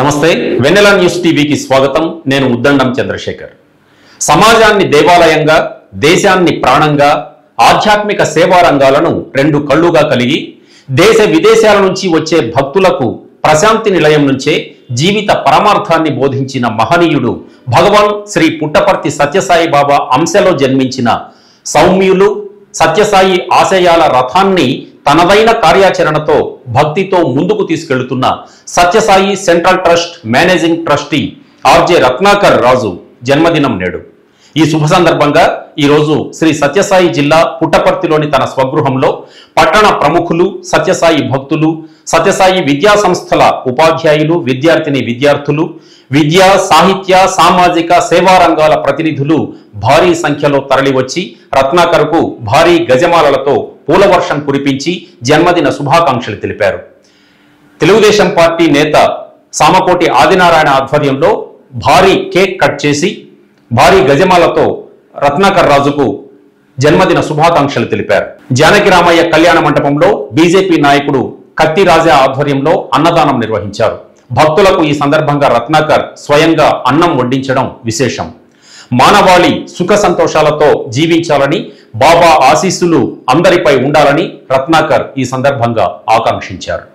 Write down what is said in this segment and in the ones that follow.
నమస్తే వెన్నెల న్యూస్ టీవీకి స్వాగతం. నేను ఉద్దండం చంద్రశేఖర్. సమాజాన్ని దేవాలయంగా, దేశాన్ని ప్రాణంగా, ఆధ్యాత్మిక సేవా రంగాలను రెండు కళ్ళుగా కలిగి దేశ విదేశాల నుంచి వచ్చే భక్తులకు ప్రశాంతి నిలయం నుంచే జీవిత పరమార్థాన్ని బోధించిన మహనీయుడు భగవాన్ శ్రీ పుట్టపర్తి సత్యసాయి బాబా అంశలో జన్మించిన సౌమ్యులు సత్యసాయి ఆశయాల రథాన్ని తనదైన కార్యాచరణతో భక్తితో ముందుకు తీసుకెళ్తున్న Sathya Sai central trust managing trustee R J Ratnakar Raju జన్మదినం నేడు. ఈ శుభ సందర్భంగా ఈరోజు శ్రీ సత్యసాయి జిల్లా పుట్టపర్తిలోని తన స్వగృహంలో పట్టణ ప్రముఖులు, సత్యసాయి భక్తులు, సత్యసాయి విద్యా సంస్థల ఉపాధ్యాయులు, విద్యార్థులు, విద్యా, సాహిత్య, సామాజిక సేవా రంగాల ప్రతినిధులు భారీ సంఖ్యలో తరలివచ్చి రత్నాకర్కు భారీ గజమాలలతో పూలవర్షం కురిపించి జన్మదిన శుభాకాంక్షలు తెలిపారు. తెలుగుదేశం పార్టీ నేత సామకోటి ఆదినారాయణ ఆధ్వర్యంలో భారీ కేక్ కట్ చేసి భారీ గజమాలతో రత్నాకర్ రాజుకు జన్మదిన శుభాకాంక్షలు తెలిపారు. జానకిరామయ్య కళ్యాణ మంటపంలో బీజేపీ నాయకుడు కత్తి రాజా ఆధ్వర్యంలో అన్నదానం నిర్వహించారు. భక్తులకు ఈ సందర్భంగా రత్నాకర్ స్వయంగా అన్నం వడ్డించడం విశేషం. మానవాళి సుఖ సంతోషాలతో జీవించాలని, బాబా ఆశీస్సులు అందరిపై ఉండాలని రత్నాకర్ ఈ సందర్భంగా ఆకాంక్షించారు.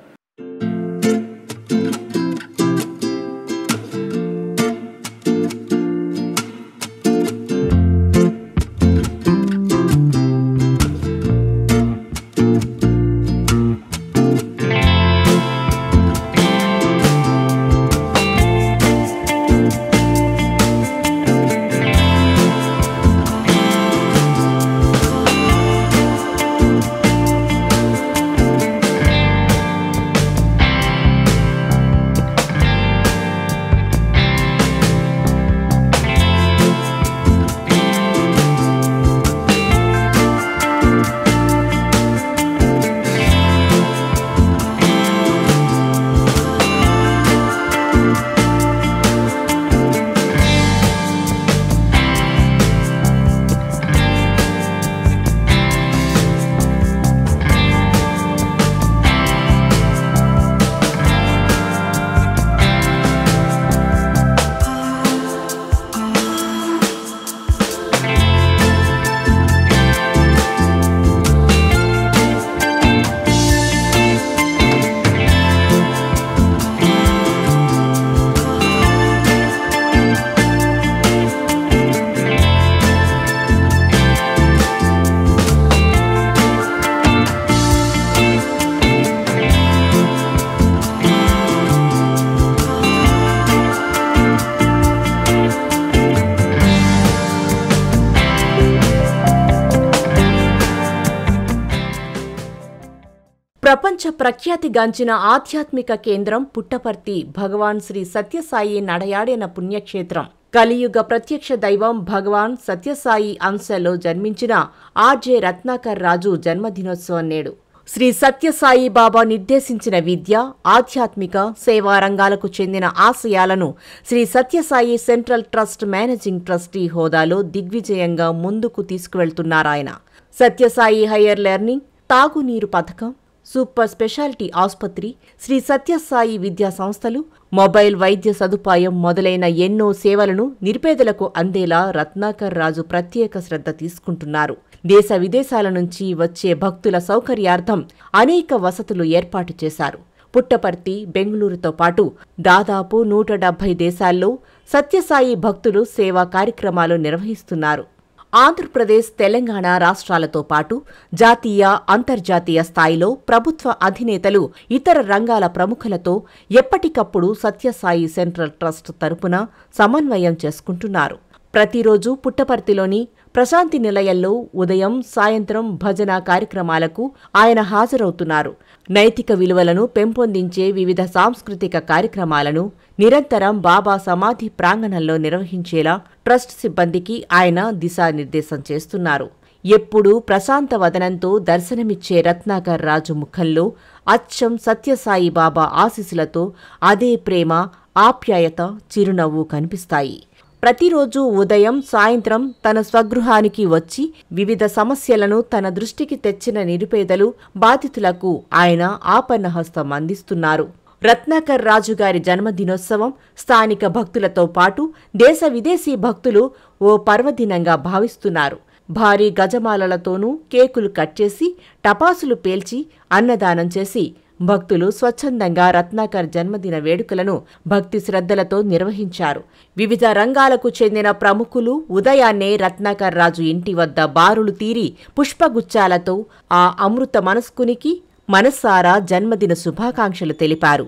ప్రపంచ ప్రఖ్యాతిగాంచిన ఆధ్యాత్మిక కేంద్రం పుట్టపర్తి భగవాన్ శ్రీ సత్యసాయి నడయాడిన పుణ్యక్షేత్రం. కలియుగ ప్రత్యక్ష దైవం భగవాన్ సత్యసాయి అంశలో జన్మించిన ఆర్జే రత్నాకర్ రాజు జన్మదినోత్సవం నేడు. శ్రీ సత్యసాయి బాబా నిర్దేశించిన విద్య, ఆధ్యాత్మిక సేవా రంగాలకు చెందిన ఆశయాలను Shri Sathya Sai central trust managing trustee హోదాలో దిగ్విజయంగా ముందుకు తీసుకువెళ్తున్నారాయన. సత్యసాయి హయ్యర్ లెర్నింగ్, తాగునీరు పథకం, సూపర్ స్పెషాలిటీ ఆసుపత్రి, శ్రీ సత్యసాయి విద్యా సంస్థలు, మొబైల్ వైద్య సదుపాయం మొదలైన ఎన్నో సేవలను నిరుపేదలకు అందేలా రత్నాకర్ రాజు ప్రత్యేక శ్రద్ధ తీసుకుంటున్నారు. దేశ విదేశాల నుంచి వచ్చే భక్తుల సౌకర్యార్థం అనేక వసతులు ఏర్పాటు చేశారు. పుట్టపర్తి, బెంగళూరుతో పాటు దాదాపు 170 దేశాల్లో సత్యసాయి భక్తులు సేవా కార్యక్రమాలు నిర్వహిస్తున్నారు. ఆంధ్రప్రదేశ్, తెలంగాణ రాష్ట్రాలతో పాటు జాతీయ, అంతర్జాతీయ స్థాయిలో ప్రభుత్వ అధినేతలు, ఇతర రంగాల ప్రముఖులతో ఎప్పటికప్పుడు సత్యసాయి సెంట్రల్ ట్రస్ట్ తరపున సమన్వయం చేసుకుంటున్నారు. ప్రతిరోజు పుట్టపర్తిలోని ప్రశాంతి నిలయంలో ఉదయం, సాయంత్రం భజన కార్యక్రమాలకు ఆయన హాజరవుతున్నారు. నైతిక విలువలను పెంపొందించే వివిధ సాంస్కృతిక కార్యక్రమాలను నిరంతరం బాబా సమాధి ప్రాంగణంలో నిర్వహించేలా ట్రస్ట్ సిబ్బందికి ఆయన దిశానిర్దేశం చేస్తున్నారు. ఎప్పుడూ ప్రశాంత వదనంతో దర్శనమిచ్చే రత్నాకర్ రాజు ముఖంలో అచ్చం సత్యసాయి బాబా ఆశీస్సులతో అదే ప్రేమ, ఆప్యాయత, చిరునవ్వు కనిపిస్తాయి. ప్రతిరోజు ఉదయం, సాయంత్రం తన స్వగృహానికి వచ్చి వివిధ సమస్యలను తన దృష్టికి తెచ్చిన నిరుపేదలు, బాధితులకు ఆయన ఆపన్నహస్తం అందిస్తున్నారు. రత్నాకర్ రాజు గారి జన్మదినోత్సవం స్థానిక భక్తులతో పాటు దేశ విదేశీ భక్తులు ఓ పర్వదినంగా భావిస్తున్నారు. భారీ గజమాలలతోనూ కేకులు కట్ చేసి, టపాసులు పేల్చి, అన్నదానం చేసి భక్తులు స్వచ్ఛందంగా రత్నాకర్ జన్మదిన వేడుకలను భక్తి శ్రద్ధలతో నిర్వహించారు. వివిధ రంగాలకు చెందిన ప్రముఖులు ఉదయాన్నే రత్నాకర్ రాజు ఇంటి వద్ద బారులు తీరి పుష్పగుచ్చాలతో ఆ అమృత మనస్కునికి మనసారా జన్మదిన శుభాకాంక్షలు తెలిపారు.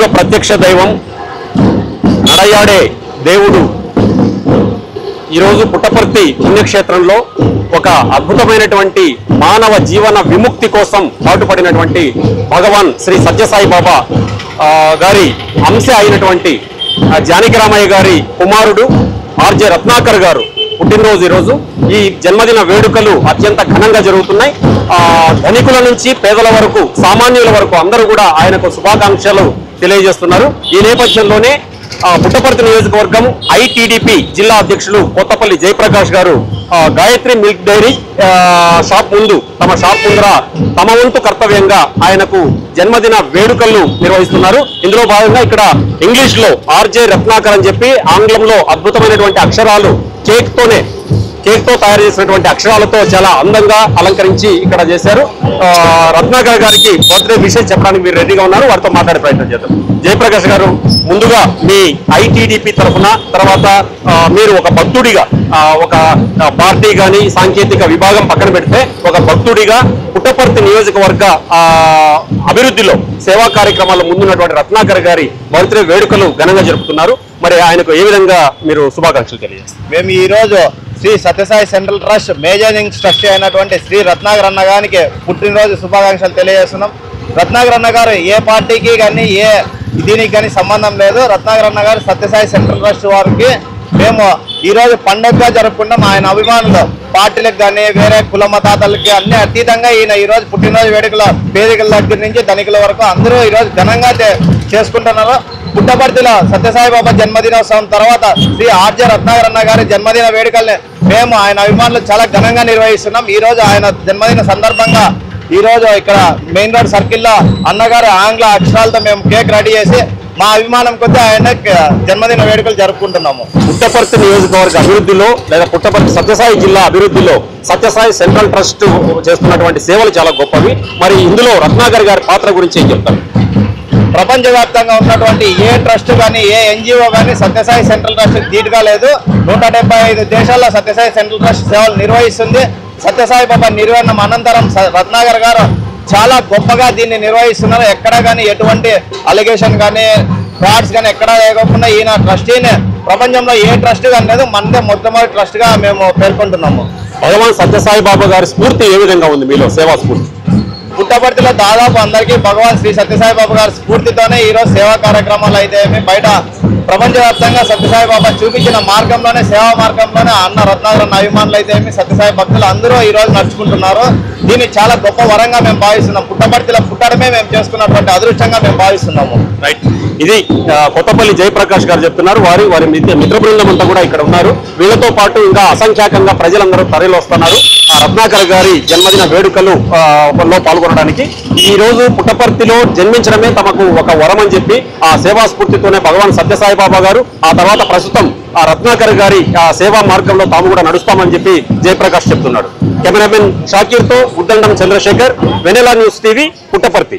కలియుగ ప్రత్యక్ష దైవం నడయాడే దేవుడు ఈరోజు పుట్టపర్తి పుణ్యక్షేత్రంలో ఒక అద్భుతమైనటువంటి మానవ జీవన విముక్తి కోసం పాటుపడినటువంటి భగవాన్ శ్రీ సత్యసాయి బాబా గారి అంశ అయినటువంటి జానకిరామయ్య గారి కుమారుడు ఆర్జే రత్నాకర్ గారు పుట్టినరోజు ఈరోజు. ఈ జన్మదిన వేడుకలు అత్యంత ఘనంగా జరుగుతున్నాయి. ధనికుల నుంచి పేదల వరకు, సామాన్యుల వరకు అందరూ కూడా ఆయనకు శుభాకాంక్షలు తెలియజేస్తున్నారు. ఈ నేపథ్యంలోనే పుట్టపర్తి నియోజకవర్గం ఐటీడీపీ జిల్లా అధ్యక్షులు కొత్తపల్లి జయప్రకాష్ గారు గాయత్రి మిల్క్ డైరీ షాప్ ముందు తమ షాప్ ముందర తమ వంతు కర్తవ్యంగా ఆయనకు జన్మదిన వేడుకలు నిర్వహిస్తున్నారు. ఇందులో భాగంగా ఇక్కడ ఇంగ్లీష్ లో ఆర్జే రత్నాకర్ అని చెప్పి, ఆంగ్లంలో అద్భుతమైనటువంటి అక్షరాలు కేక్తో తయారు చేసినటువంటి అక్షరాలతో చాలా అందంగా అలంకరించి ఇక్కడ చేశారు. రత్నాకర్ గారికి బర్త్డే విషయం చెప్పడానికి మీరు రెడీగా ఉన్నారు, వారితో మాట్లాడే ప్రయత్నం చేద్దాం. జయప్రకాష్ గారు, ముందుగా మీ ఐటీడీపీ తరఫున, తర్వాత మీరు ఒక భక్తుడిగా, ఒక పార్టీ కానీ సాంకేతిక విభాగం పక్కన పెడితే ఒక భక్తుడిగా పుట్టపర్తి నియోజకవర్గ అభివృద్ధిలో సేవా కార్యక్రమాల్లో ముందున్నటువంటి రత్నాకర్ గారి బర్త్డే వేడుకలు ఘనంగా జరుపుతున్నారు. మరి ఆయనకు ఏ విధంగా మీరు శుభాకాంక్షలు తెలియజేస్తారు? మేము ఈరోజు Shri Sathya Sai central trust managing trustee అయినటువంటి శ్రీ రత్నాకర్ అన్న గారికి పుట్టినరోజు శుభాకాంక్షలు తెలియజేస్తున్నాం. రత్నాకర్ అన్న గారు ఏ పార్టీకి కానీ ఏ దీనికి కానీ సంబంధం లేదు. రత్నాకర్ అన్న గారు సత్యసాయి సెంట్రల్ ట్రస్ట్ వారికి మేము ఈరోజు పండుగగా జరుపుకుంటాం. ఆయన అభిమానులు పార్టీలకు కానీ వేరే కుల మతాతలకి అన్ని అతీతంగా ఈయన ఈరోజు పుట్టినరోజు వేడుకల పేదికల దగ్గర నుంచి ధనికుల వరకు అందరూ ఈరోజు ఘనంగా చేసుకుంటున్నారు. పుట్టపర్తిలో సత్యసాయి బాబా జన్మదినోత్సవం తర్వాత శ్రీ ఆర్జే రత్నాకర్ అన్న గారి జన్మదిన వేడుకల్ని మేము ఆయన అభిమానులు చాలా ఘనంగా నిర్వహిస్తున్నాం. ఈరోజు ఆయన జన్మదిన సందర్భంగా ఈరోజు ఇక్కడ మెయిన్ రోడ్ సర్కిల్లో అన్నగారు ఆంగ్ల అక్షరాలతో మేము కేక్ రెడీ చేసి మా అభిమానం కొద్దీ ఆయన జన్మదిన వేడుకలు జరుపుకుంటున్నాము. పుట్టపర్తి నియోజకవర్గ అభివృద్ధిలో లేదా పుట్టపర్తి సత్యసాయి జిల్లా అభివృద్ధిలో సత్యసాయి సెంట్రల్ ట్రస్ట్ చేస్తున్నటువంటి సేవలు చాలా గొప్పవి. మరి ఇందులో రత్నాకర్ గారి పాత్ర గురించి ఏం చెప్తారు? ప్రపంచవ్యాప్తంగా ఉన్నటువంటి ఏ ట్రస్ట్ కానీ ఏ ఎన్జిఓ కానీ సత్యసాయి సెంట్రల్ ట్రస్ట్ ధీటుగా లేదు. 175 దేశాల్లో సత్యసాయి సెంట్రల్ ట్రస్ట్ సేవలు నిర్వహిస్తుంది. సత్యసాయి బాబా నిర్వహణ అనంతరం రత్నాకర్ గారు చాలా గొప్పగా దీన్ని నిర్వహిస్తున్నారు. ఎక్కడ కానీ ఎటువంటి అలిగేషన్ కానీ ఫ్రాడ్స్ కానీ ఎక్కడా లేకుండా ఈయన ట్రస్టీని ప్రపంచంలో ఏ ట్రస్ట్ కానీ లేదు, మనదే మొట్టమొదటి ట్రస్ట్గా మేము పేర్కొంటున్నాము. భగవాన్ సత్యసాయి బాబా గారి స్ఫూర్తి ఏ విధంగా ఉంది మీలో, సేవా స్ఫూర్తి? పుట్టపర్తిలో దాదాపు అందరికీ భగవాన్ శ్రీ సత్యసాయి బాబా గారి స్ఫూర్తితోనే ఈరోజు సేవా కార్యక్రమాలు అయితే బయట ప్రపంచవ్యాప్తంగా సత్యసాయి బాబా చూపించిన మార్గంలోనే, సేవా మార్గంలోనే అన్న రత్నాకర్ అన్న అభిమానులు అయితే సత్యసాయి భక్తులు అందరూ ఈరోజు నడుచుకుంటున్నారు. దీన్ని చాలా గొప్ప వరంగా మేము భావిస్తున్నాం. పుట్టపర్తిలో పుట్టడమే మేము చేసుకున్నటువంటి అదృష్టంగా మేము భావిస్తున్నాము. రైట్, ఇది కొత్తపల్లి జయప్రకాష్ గారు చెప్తున్నారు. వారి మిత్ర బృందం అంతా కూడా ఇక్కడ ఉన్నారు. వీళ్ళతో పాటు ఇంకా అసంఖ్యాకంగా ప్రజలందరూ తరలి వస్తున్నారు ఆ రత్నాకర్ గారి జన్మదిన వేడుకలు లో పాల్గొనడానికి. ఈ రోజు పుట్టపర్తిలో జన్మించడమే తమకు ఒక వరం అని చెప్పి ఆ సేవా స్ఫూర్తితోనే భగవాన్ సత్యసాయి బాబా గారు, ఆ తర్వాత ప్రస్తుతం ఆ రత్నాకర్ గారి ఆ సేవా మార్గంలో తాము కూడా నడుస్తామని చెప్పి జయప్రకాష్ చెప్తున్నాడు. కెమెరామెన్ షాకీర్తో ఉద్దండం చంద్రశేఖర్, వెనెలా న్యూస్ టీవీ, పుట్టపర్తి.